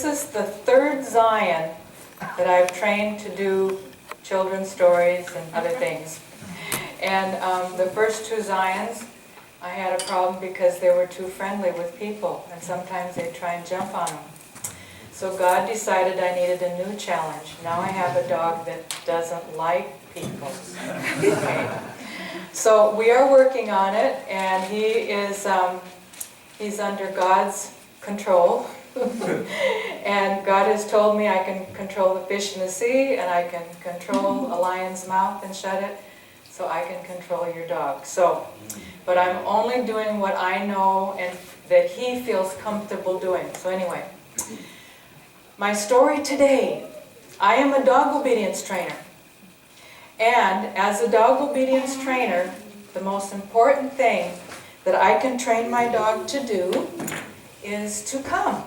This is the third Zion that I've trained to do children's stories and other things. And the first two Zions, I had a problem because they were too friendly with people, and sometimes they'd try and jump on them. So God decided I needed a new challenge. Now I have a dog that doesn't like people. Okay. So we are working on it, and he is he's under God's control. And God has told me I can control the fish in the sea, and I can control a lion's mouth and shut it, so I can control your dog. So, but I'm only doing what I know and that he feels comfortable doing. So anyway, my story today, I am a dog obedience trainer. And as a dog obedience trainer, the most important thing that I can train my dog to do is to come.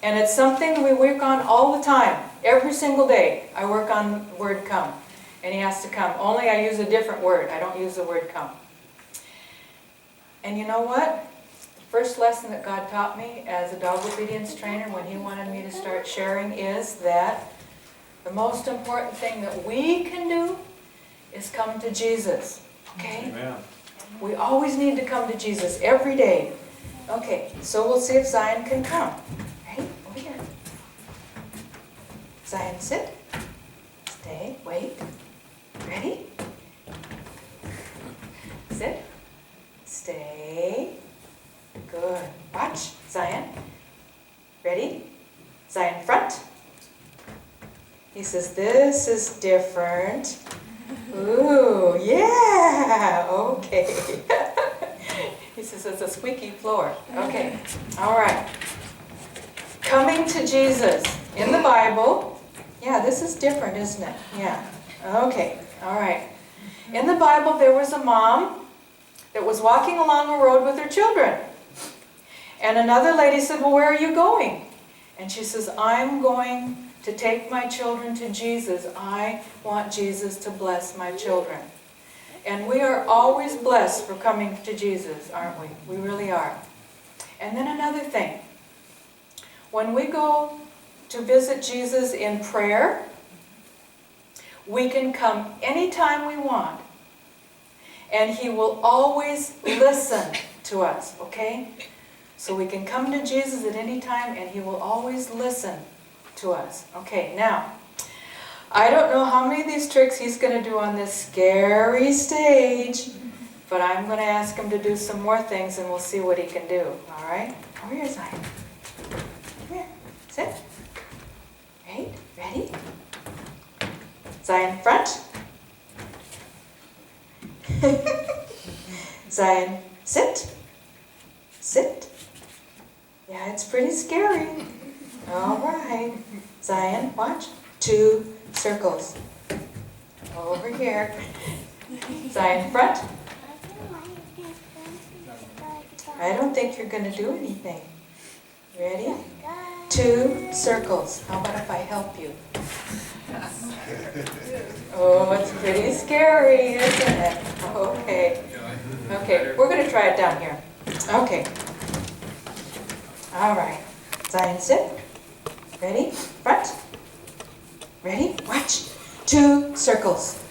And it's something we work on all the time. Every single day I work on the word come. And he has to come. Only I use a different word. I don't use the word come. And you know what? The first lesson that God taught me as a dog obedience trainer when he wanted me to start sharing is that the most important thing that we can do is come to Jesus. Okay? Amen. We always need to come to Jesus every day. Okay, so we'll see if Zion can come. Ready? Over here. Zion, sit. Stay. Wait. Ready? Sit. Stay. Good. Watch. Zion. Ready? Zion, front. He says, this is different. Ooh, yeah. Okay. He says it's a squeaky floor. Okay. All right. Coming to Jesus. In the Bible. Yeah, this is different, isn't it? Yeah. Okay. All right. In the Bible, there was a mom that was walking along a road with her children. And another lady said, well, where are you going? And she says, I'm going to take my children to Jesus. I want Jesus to bless my children. And we are always blessed for coming to Jesus, aren't we? We really are. And then another thing. When we go to visit Jesus in prayer, we can come anytime we want. And he will always listen to us, okay? So we can come to Jesus at any time and he will always listen to us. Okay, now, I don't know how many of these tricks he's going to do on this scary stage, but I'm going to ask him to do some more things and we'll see what he can do. All right? Over here, Zion. Come here. Sit. Right? Ready? Zion, front. Zion, sit. Sit. Yeah, it's pretty scary. All right. Zion, watch. 2 circles. Over here. Zion, front. I don't think you're going to do anything. Ready? 2 circles. How about if I help you? Oh, it's pretty scary, isn't it? Okay. Okay, we're going to try it down here. Okay. All right. Zion, sit. Ready? Front. Ready? Watch. 2 circles.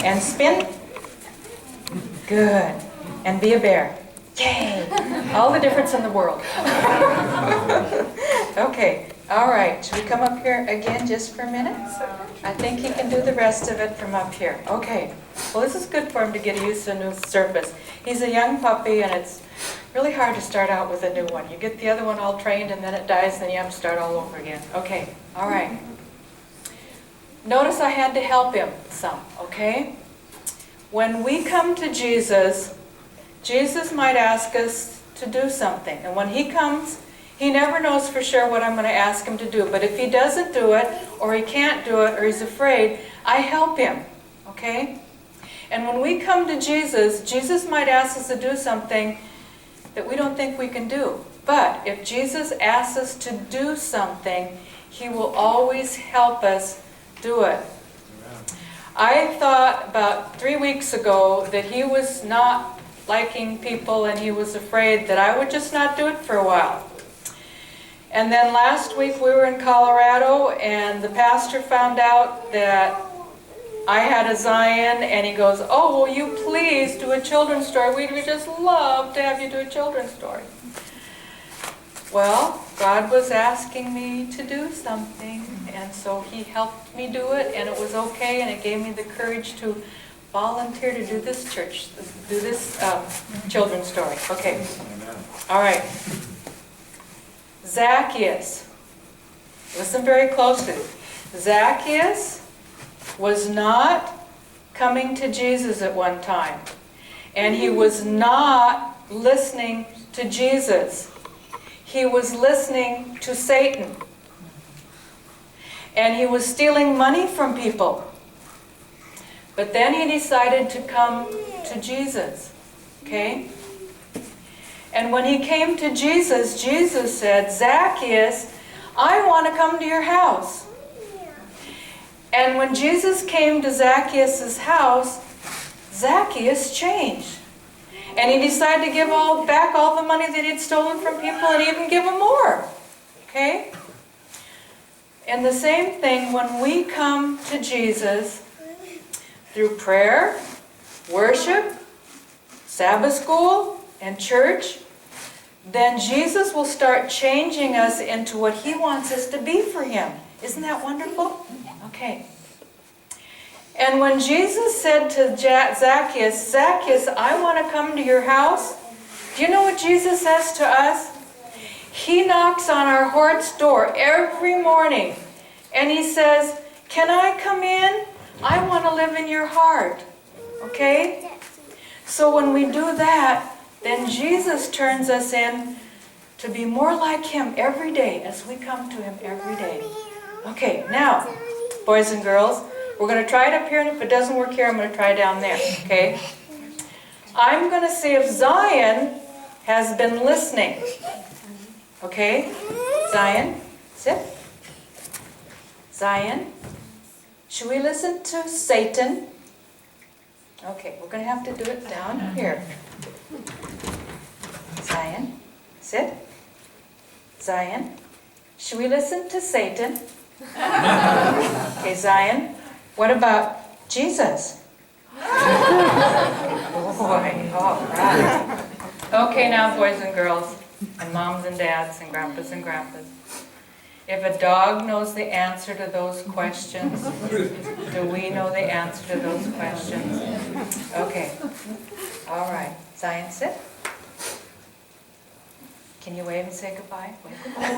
And spin. Good. And be a bear. Yay! All the difference in the world. Okay. All right. Should we come up here again just for a minute? I think he can do the rest of it from up here. Okay. Well, this is good for him to get used to a new surface. He's a young puppy, and it's really hard to start out with a new one. You get the other one all trained, and then it dies, and then you have to start all over again. Okay. All right. Notice I had to help him some, okay? When we come to Jesus, Jesus might ask us to do something. And when he comes, he never knows for sure what I'm going to ask him to do. But if he doesn't do it, or he can't do it, or he's afraid, I help him, okay? And when we come to Jesus, Jesus might ask us to do something that we don't think we can do. But if Jesus asks us to do something, he will always help us do it. I thought about 3 weeks ago that he was not liking people and he was afraid that I would just not do it for a while. And then last week we were in Colorado, and the pastor found out that I had a Zion, and he goes, "Oh, will you please do a children's story? We would just love to have you do a children's story." Well, God was asking me to do something, and so he helped me do it, and it was okay, and it gave me the courage to volunteer to do this children's story. Okay. All right. Zacchaeus. Listen very closely. Zacchaeus was not coming to Jesus at one time, and he was not listening to Jesus. He was listening to Satan, and he was stealing money from people. But then he decided to come to Jesus, okay? And when he came to Jesus, Jesus said, "Zacchaeus, I want to come to your house." And when Jesus came to Zacchaeus' house, Zacchaeus changed. And he decided to give back all the money that he'd stolen from people, and even give them more. Okay? And the same thing when we come to Jesus through prayer, worship, Sabbath school, and church, then Jesus will start changing us into what he wants us to be for him. Isn't that wonderful? Okay. And when Jesus said to Zacchaeus, "Zacchaeus, I want to come to your house," do you know what Jesus says to us? He knocks on our heart's door every morning, and he says, "Can I come in? I want to live in your heart." Okay? So when we do that, then Jesus turns us in to be more like him every day as we come to him every day. Okay, now, boys and girls, we're going to try it up here, and if it doesn't work here, I'm going to try down there, okay? I'm going to see if Zion has been listening. Okay? Zion, sit. Zion, should we listen to Satan? Okay, we're going to have to do it down here. Zion, sit. Zion, should we listen to Satan? Okay, Zion, what about Jesus? Boy, all right. Okay, now, boys and girls, and moms and dads, and grandpas and grandpas, if a dog knows the answer to those questions, do we know the answer to those questions? Okay. All right. Zion, sit. Can you wave and say goodbye? Wave goodbye.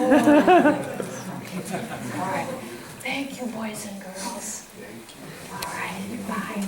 Okay. All right. Thank you, boys and girls. All right. Bye.